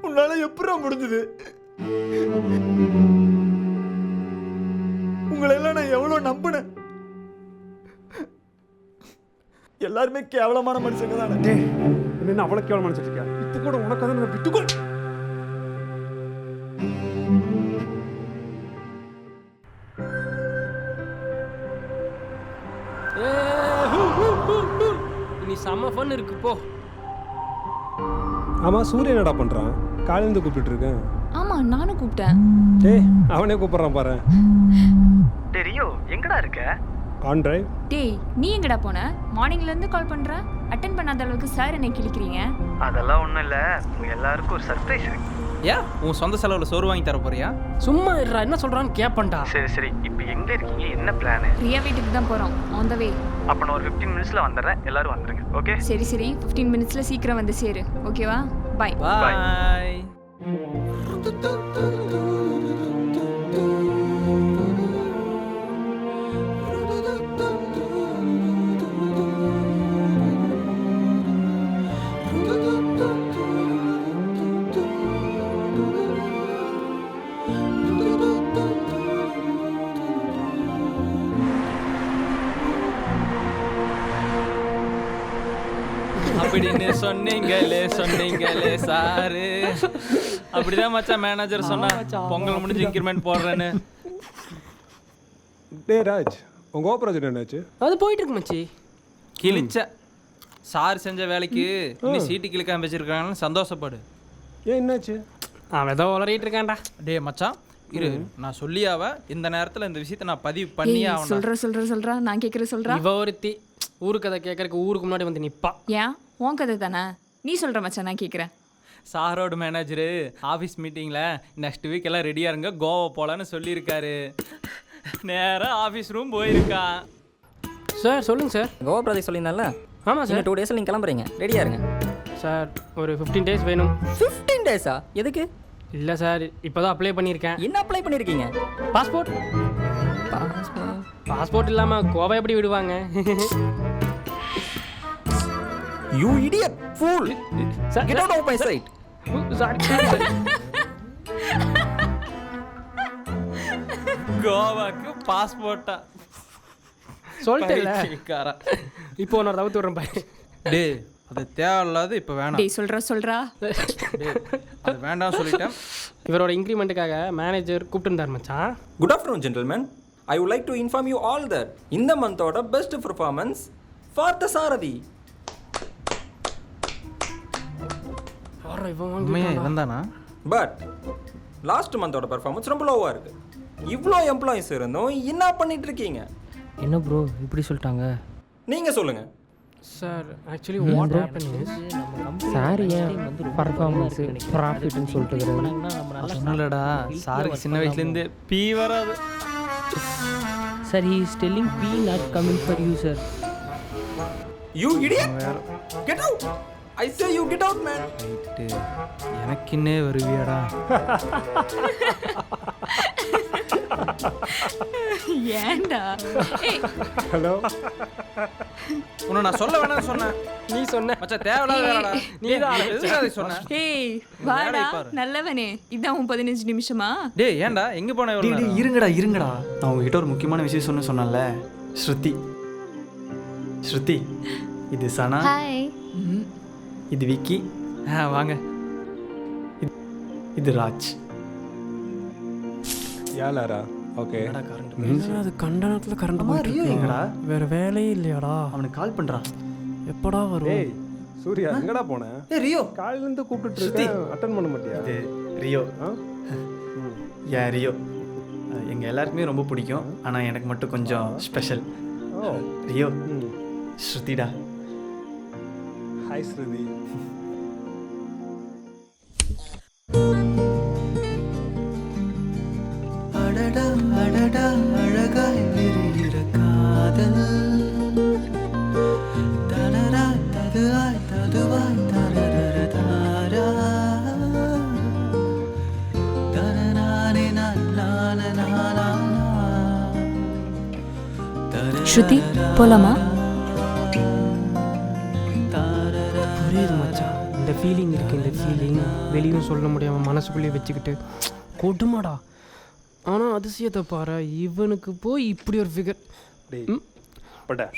உன்னால எப்படா முடிஞ்சது? உங்களை எல்லாம் நான் எவ்வளவு நம்பினேன். எல்லாருமே கேவலமான மனுஷங்க தானே. என்ன அவ்வளவு கேவலம் நினைச்சிருக்கியா? இப்ப கூட உனக்கு அதை விட்டுக்கோ. நீ செம்ம ஃபன் இருக்கு போ. ஆமா, சூரியன் என்னடா பண்றான்? காலையிலேருந்து கூப்பிட்டு இருக்கேன். ஆமா, நானும் கூப்பிட்டேன். டேய், அவனே கூப்பிடுறான் பாரு. டேய் ரியோ, எங்கடா இருக்க? On drive. டேய், நீ எங்கடா போன? மார்னிங்ல இருந்து கால் பண்ற, அட்டென்ட் பண்ணாத அளவுக்கு சார் என்னை கிழிக்கிறீங்க. அதெல்லாம் ஒண்ணும் இல்ல, உங்க எல்லாருக்கும் ஒரு சர்ப்ரைஸ் இருக்கு. ஏன் உன் சொந்த செலவுல சோறு வாங்கி தர போறியா? சும்மா இருடா, என்ன சொல்றான்னு கேப்பண்டா. சரி, இப்போ எங்க இருக்கீங்க? என்ன பிளான்? ரியா வீட்டுக்கு தான் போறோம். ஆன் த வே. அப்ப நான் ஒரு 15 மினிட்ஸ்ல வந்துடுறேன், எல்லாரும் வந்துருங்க. ஓகே? சரி 15 மினிட்ஸ்ல சீக்கிரம் வந்து சேரு. ஓகேவா? பை. பாய். அப்படின்னு சொன்னீங்களே சாரு. அப்படிதான் மச்சான் மேனேஜர் சொன்னா பொங்கல் முடிஞ்சு இன்கிரிமெண்ட் போடுறேன்னு. டேய் ராஜ், உங்க ஆபரேஷன் என்னாச்சு? அது போயிட்டு இருக்கு மச்சி. கிழிச்ச சார் செஞ்ச வேலைக்கு இன்னும் சீட்டு கிழக்காம வச்சிருக்காங்கன்னு சந்தோஷப்படு. ஏன் என்னாச்சு? அவன் ஏதோ உளறிட்டு இருக்கான்டா. டே மச்சான் இரு, நான் சொல்லியாவ இந்த நேரத்தில் இந்த விஷயத்தை நான் பதிவு பண்ணியே ஆகணும். சொல்றா நான் கேட்குற. இவ ஒருத்தி ஊரு கதை கேட்கறதுக்கு ஊருக்கு முன்னாடி வந்து நிப்பா. ஏன் உன் கதை தானே? நீ சொல்ற மச்சான், நான் கேட்குறேன். சாரோட மேனேஜரு ஆஃபீஸ் மீட்டிங்கில் நெக்ஸ்ட் வீக் எல்லாம் ரெடியாக இருங்க, கோவா போகலான்னு சொல்லியிருக்காரு. நேராக ஆஃபீஸ் ரூம் போயிருக்கான். சார் சொல்லுங்கள் சார். கோவா ப்ராஜெக்ட் சொல்லியிருந்தால? ஆமாம் சார். 2 டேஸில் நீங்கள் கிளம்புறீங்க, ரெடியாக இருங்க. சார் ஒரு 15 டேஸ் வேணும். 15 டேஸா? எதுக்கு? இல்லை சார், இப்போ தான் அப்ளை பண்ணியிருக்கேன். என்ன அப்ளை பண்ணியிருக்கீங்க? பாஸ்போர்ட் இல்லாமல் கோவா எப்படி விடுவாங்க? You idiot fool! Get out of my sight! கோவாக்கு பாஸ்போர்ட்டா சொல்லிட்டேன்ல. இப்போ நான் தவிர்த்து விடுறேன் பாரு. டே அது தேவையில்லாது இப்போ வேணாம். டேய் சொல்றா. அது வேண்டாம் சொல்லிட்டேன். இவரோட இன்க்ரிமெண்ட்டுக்காக மேனேஜர் கூப்பிட்டுருந்தார் மச்சான். Good afternoon, gentlemen. I would like to inform you all that in the month order best performance for the Sarathi. வந்தானா? பட் லாஸ்ட் மந்தோட பெர்ஃபார்மன்ஸ் ரொம்ப லோவாக இருக்குது. இவ்வளோ எம்ப்ளாயிஸ் இருந்தும் என்ன பண்ணிட்டு இருக்கீங்க? என்ன ப்ரோ இப்படி சொல்லிட்டாங்க? நீங்கள் சொல்லுங்கள் sir. Actually what happen is sir ஏன் பர்ஃபார்மன்ஸ் ப்ராஃபிட்னு சொல்லிட்டு சொன்னலடா, சாருக்கு சின்ன வயசுலேருந்து பீ வராது. Sir he is telling B not coming for you sir. You idiot, get out. I say you get out, man. எனக்குன்னே வருவியாடா? ஏண்டா? ஹலோ, உன்னை நான் சொல்ல வேணாம்னு சொன்னேன். நீ சொன்ன மச்சான் தேவையில்லாத வேலைடா. நீ தான் எதுக்கு அதை சொன்ன? ஏய் வாடா, நல்லவனே. இதான் உன் 15 நிமிஷமா? டேய் ஏன்டா எங்க போன? இருங்கடா, நான் உங்ககிட்ட ஒரு முக்கியமான விஷயம் சொன்னேன்ல. ஸ்ருதி, இது சனா. ஹாய். இது விக்கி. வாங்க. இது ராஜ். யாலாரா? ஓகே. அது கண்டனத்தில் கரண்ட் போயிட்டு வேற வேலையே இல்லையாடா? அவனுக்கு கால் பண்ணுறான். எப்படா வரும்? டேய் சூர்யா, எங்கடா போன? ரியோ காலையிலேருந்து கூப்பிட்டு இருக்கேன், அட்டென்ட் பண்ண மாட்டியா? இது ரியோ. ரியோ எங்கள் எல்லாருக்குமே ரொம்ப பிடிக்கும், ஆனால் எனக்கு மட்டும் கொஞ்சம் ஸ்பெஷல். ரியோ, ஸ்ருதிடா. ஹாய் ஸ்ருதி. அடடா அடடா அழகாய் விரிகிற காதல், தனரா ததுவாய் ததுவாய் தரரரதாரா, தனநானே நானா. ஸ்ருதி போலாமா? புரியுது மச்சான், இந்த இந்த ஃபீலிங் இருக்குது, இந்த ஃபீலிங் வெளியும் சொல்ல முடியாமல் மனசுக்குள்ளேயே வச்சுக்கிட்டு கொடுமாடா. ஆனால் அதிசயத்தை பாரு, இவனுக்கு போய் இப்படி ஒரு ஃபிகர். டேய் பட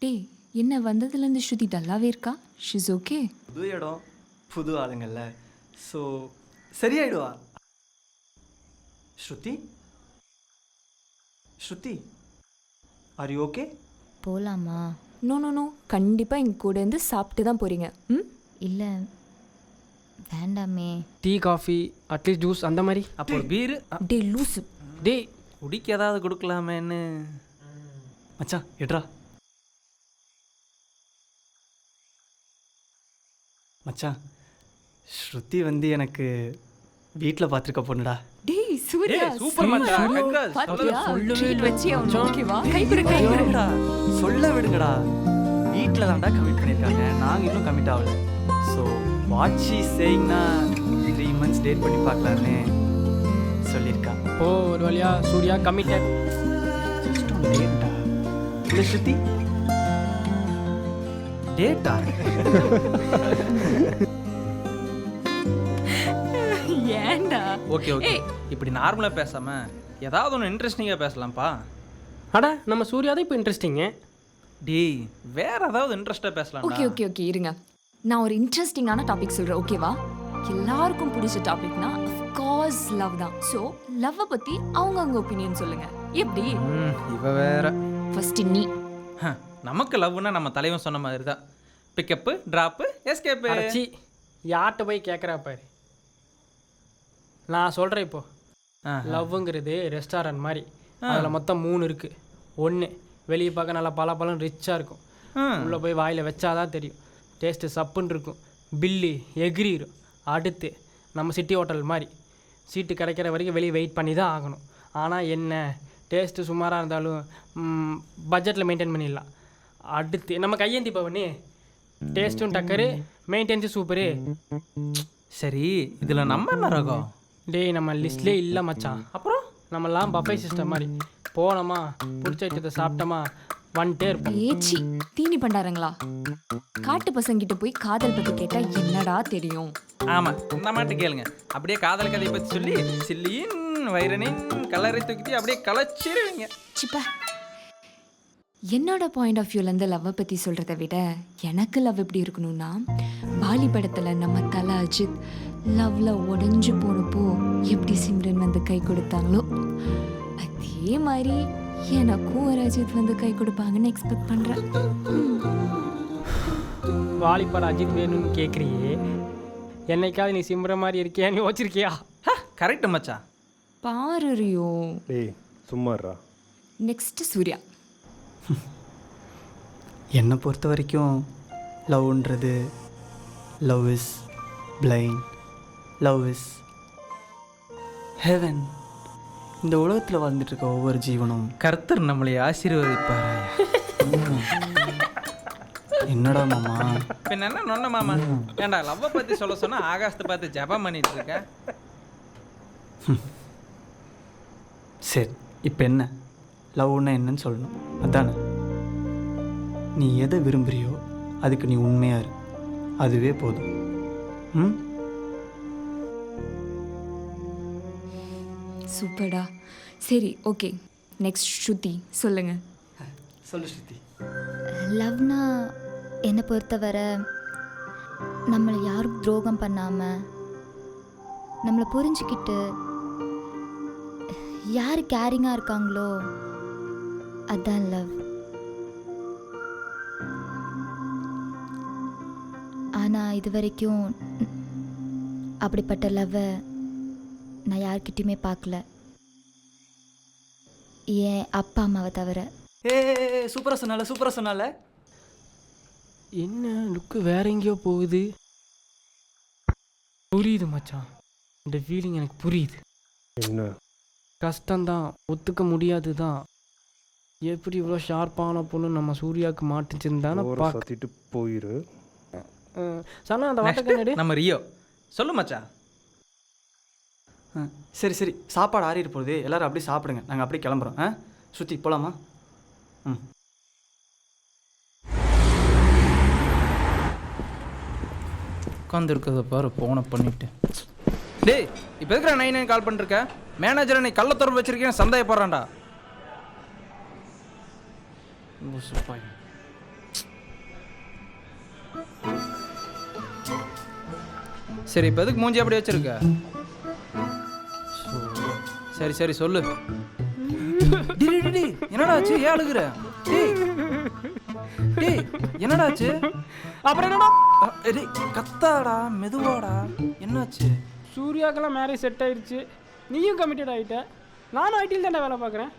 டேய் என்ன வந்ததுலேருந்து ஸ்ருதி டல்லாவே இருக்கா? She's okay. புது இடம், புது ஆளுங்கள்ல, ஸோ சரியாயிடுவா. Shruti, Shruti, are you okay? போகலாமா? நோ நோ நோ, கண்டிப்பாக எங்கள் கூட இருந்து சாப்பிட்டு தான் போகிறீங்க. ம், இல்லை வேண்டாமே. டீ காஃபி அட்லீஸ்ட் ஜூஸ் அந்த மாதிரி. அப்போ பீரு டே லூசு. டேய் குடிக்க ஏதாவது கொடுக்கலாமேன்னு. மச்சான் எட்ரா. மச்சான், ஸ்ருதி வந்து எனக்கு வீட்டில் பார்த்துருக்க பொண்ணுடா. டேய் சூர்யா, சூப்பர் மச்சான். congrats. பாத்தியா? சொல்லவே ட்ரீட் இல்லை. வச்சு அவன் ஓகேவா? கைப்பிடு கைப்பிடு. விடுங்கடா, சொல்ல விடுங்கடா. வீட்டில் தான்டா கமிட் பண்ணியிருக்காங்க, நாங்கள் இன்னும் கமிட் ஆகல. ஸோ வாட் ஷீ சேயிங்னா 3 months டேட் பண்ணி பார்க்கலான்னு சொல்லியிருக்கா. ஓ ஒரு வழியா சூர்யா கமிட்டட். டேட்டா இல்லை ஸ்ருதி, டேட்டா. ஏன்டா? ஓகே ஓகே, இப்படி நார்மலாக பேசாம ஏதாவது ஒன்று இன்ட்ரெஸ்டிங்காக பேசலாம்ப்பா. அடா நம்ம சூர்யா தான் இப்போ இன்ட்ரெஸ்டிங்கு. டேய் வேற ஏதாவது இன்ட்ரெஸ்டாக பேசலாம். ஓகே ஓகே ஓகே இருங்க, நான் ஒரு இன்ட்ரெஸ்டிங்கான டாபிக் சொல்கிறேன், ஓகேவா? எல்லாருக்கும் பிடிச்ச டாபிக்னா அஃப்கோர்ஸ் லவ் தான். ஸோ லவ்வை பற்றி அவங்கவுங்க ஒப்பீனியன் சொல்லுங்கள். எப்படி? இவ வேற. ஃபர்ஸ்ட் நீ. நமக்கு லவ்னா நம்ம தலைவன் சொன்ன மாதிரி தான். Pickup, drop, escape. அடைச்சி யார்கிட்ட போய் கேட்குறா பாரு. நான் சொல்கிறேன் இப்போ, லவ்வுங்கிறது ரெஸ்டாரண்ட் மாதிரி. அதில் மொத்தம் 3 இருக்குது. 1 வெளியே பார்க்க நல்லா பல ரிச்சாக இருக்கும், உள்ளே போய் வாயில் வச்சாதான் தெரியும், டேஸ்ட்டு சப்புன்னு இருக்கும், பில்லு எகிரிடும். அடுத்து நம்ம சிட்டி ஹோட்டல் மாதிரி, சீட்டு கிடைக்கிற வரைக்கும் வெளியே வெயிட் பண்ணி தான் ஆகணும். ஆனால் என்ன டேஸ்ட்டு சுமாராக இருந்தாலும் பட்ஜெட்டில் மெயின்டைன் பண்ணிடலாம். அடுத்து நம்ம கையேந்தி பவனி, டேஸ்ட்டும் டக்கரு, மெயின்டென்ஸும் சூப்பரு. சரி, இதில் நம்ம என்ன ரகம்? டேய் நம்ம லிஸ்ட்லேயே இல்லை மச்சான். அப்புறம் நம்மலாம் பஃபே சிஸ்டம் மாதிரி போனோமா, பிடிச்ச ஐட்டத்தை சாப்பிட்டோமா, வந்துட்டே இருப்போம். ஏச்சி தீனி பண்டாரங்களா? காட்டு பசங்கிட்ட போய் காதல் பற்றி கேட்டால் என்னடா தெரியும்? ஆமாம், இந்த மாட்டு கேளுங்க. அப்படியே காதல் கதையை பற்றி சொல்லி சில்லியின் வைரனின் கலரை தூக்கிட்டு அப்படியே கலைச்சிருவீங்க. சிப்பா, என்னோட பாயிண்ட் ஆஃப் வியூலேருந்து லவ்வை பற்றி சொல்கிறத விட எனக்கு லவ் எப்படி இருக்கணும்னா, பாலி படத்தில் நம்ம தலை அஜித் லவ்வில் உடஞ்சி போனப்போ எப்படி சிம்ரன் வந்து கை கொடுத்தாங்களோ அதே மாதிரி எனக்கும் ஒரு அஜித் வந்து கை கொடுப்பாங்கன்னு எக்ஸ்பெக்ட் பண்ணுறேன். வாலிபட அஜித் வேணும்னு கேட்குறியே, என்னைக்காவது நீ சிம்ர மாதிரி இருக்கியான்னு யோசிச்சிருக்கியா? கரெக்டு மச்சான். பாரு ரியோ. டேய் சும்மாறா. நெக்ஸ்ட் சூர்யா. என்னை பொறுத்த வரைக்கும் லவ்ன்றது love is blind, love is heaven. இந்த உலகத்தில் வாழ்ந்துட்டு இருக்க ஒவ்வொரு ஜீவனும் கர்த்தர் நம்மளை ஆசீர்வதிப்பாராயா. என்னடா மாமா? பின்ன என்ன நொன்ன மாமா? ஏண்டா லவ்வை பற்றி சொல்ல சொன்னால் ஆகாசத்தை பார்த்து ஜபம் பண்ணிட்டு இருக்க. சரி, இப்போ என்ன லவ்னா என்னன்னு சொல்லணும், அதானே? நீ எதை விரும்புகிறியோ அதுக்கு நீ உண்மையாக இரு, அதுவே போதும். ம், சூப்பர்டா. சரி ஓகே, நெக்ஸ்ட் ஸ்ருதி சொல்லுங்க. சொல்லு ஸ்ருதி. லவ்னா என்னை பொறுத்தவரை நம்மளை யாரும் துரோகம் பண்ணாமல் நம்மளை புரிஞ்சுக்கிட்டு யார் கேரிங்காக இருக்காங்களோ அதுதான் லவ். ஆனால் இது வரைக்கும் அப்படிப்பட்ட லவ்வை நான் யார்கிட்டையுமே பார்க்கல, என் அப்பா அம்மாவை தவிர. ஏ சூப்பராக சொன்னால, சூப்பராக சொன்னால. என்ன லுக்கு வேற எங்கேயோ போகுது. புரியுது மச்சான், இந்த ஃபீலிங் எனக்கு புரியுது. என்ன கஷ்டம்தான், ஒத்துக்க முடியாது தான். எப்படி இவ்வளோ ஷார்ப்பான பொண்ணு நம்ம சூர்யாவுக்கு மாட்டிச்சிருந்தானே பார்க்க. சத்திட்டு போயிரு. சொன்னா அந்த வாட்டக்கண்ணாடி நம்ம ரியோ சொல்லு மச்சான். சரி சரி, சாப்பாடு ஆறிட்டு போகுது, எல்லோரும் அப்படியே சாப்பிடுங்க, நாங்கள் அப்படியே கிளம்புறோம். ஸ்ருதி போகலாமா? ம். உட்காந்துருக்கிறத பாரு ஃபோனை பண்ணிட்டு. டேய் இப்போ இருக்கிற 99 கால் பண்ணிருக்க மேனேஜரை நீ கள்ள தொடர்பு வச்சிருக்கேன்னு சந்தேகப்படுறான்டா. சரி இப்போ எதுக்கு மூஞ்சி அப்படி வச்சிருக்க? சரி சரி சொல்லு. என்னடா ஆச்சு? ஏன் அழுகுற? டேய் என்னடா ஆச்சு? அப்புறம் என்னடா? டேய் கத்தாடா, மெதுவாடா. என்னாச்சு? சூர்யாக்கெல்லாம் மேரேஜ் செட் ஆயிடுச்சு, நீயும் கமிட்டட் ஆகிட்ட. நானும் ஐடியில் தானே வேலை பார்க்குறேன்,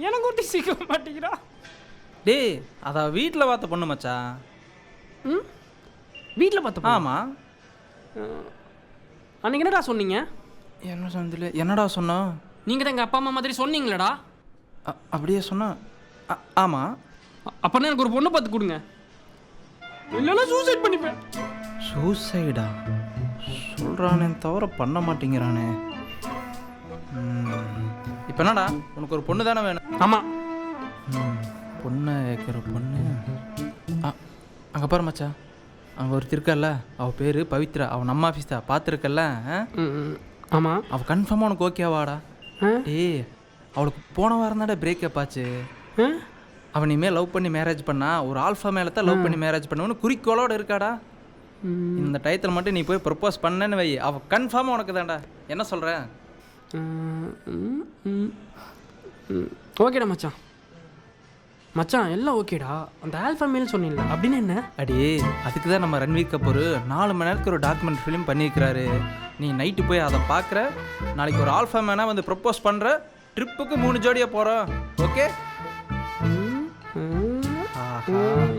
எனக்கு ஒருத்தி சிக்க மாட்டேங்கிறா. டேய் அதான் வீட்டில் பார்த்த பொண்ணு மச்சான். ம், வீட்டில் பார்த்த ஆமாம். அன்றைக்கி என்னடா சொன்னீங்க? என்ன சொன்னதில்ல. என்னடா சொன்னா? நீங்கள் தான் எங்கள் அப்பா அம்மா மாதிரி சொன்னீங்களேடா. அப்படியே சொன்னா? ஆமாம். அப்போனா எனக்கு ஒரு பொண்ணை பார்த்து கொடுங்க, இல்லைன்னா சூசைட் பண்ணிப்பேன். சூசைடா சொல்கிறானே தவிர பண்ண மாட்டேங்கிறானே. இப்போ என்னடா உனக்கு ஒரு பொண்ணு தானே வேணும்? ஆமாம். பொண்ணை கேட்குற பொண்ணு அங்கே பாரு மச்சான், அங்கே ஒருத்தர் இருக்கல்ல, அவள் பேர் பவித்ரா, அவன் நம்ம ஆஃபீஸ் தான், பார்த்துருக்கல்ல? ஆமாம். அவள் கன்ஃபார்மாக உனக்கு ஓகேவாடா? ஏய் அவளுக்கு போன வாரம் தானே பிரேக்கப் ஆச்சு. அவன் இனிமேல் லவ் பண்ணி மேரேஜ் பண்ணா ஒரு ஆல்ஃபா மேலே தான் லவ் பண்ணி மேரேஜ் பண்ணுவோன்னு குறிக்கோளோடு இருக்காடா. இந்த டயத்தில் மட்டும் நீ போய் ப்ரப்போஸ் பண்ணேன்னு வை, அவள் கன்ஃபார்மாக உனக்கு தான்டா. என்ன சொல்கிற? ஓகேடா மச்சான். மச்சான் எல்லாம் ஓகேடா. அந்த ஆல்ஃபா மேல் சொன்னீங்களா, அப்படின்னு என்ன? அடி அதுக்கு தான் நம்ம ரன்வீர் கபூர் 4 மணி நேரத்துக்கு ஒரு டாக்குமெண்ட் ஃபிலிம் பண்ணியிருக்கிறாரு. நீ நைட்டு போய் அதை பார்க்குற, நாளைக்கு ஒரு ஆல்ஃபா மேனாக வந்து ப்ரப்போஸ் பண்ணுற, ட்ரிப்புக்கு 3 ஜோடியாக போகிறோம். ஓகே?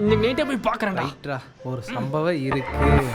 இன்னைக்கு நைட்டே போய் பார்க்குறேன். ரைட்ரா, ஒரு சம்பவம் இருக்குது.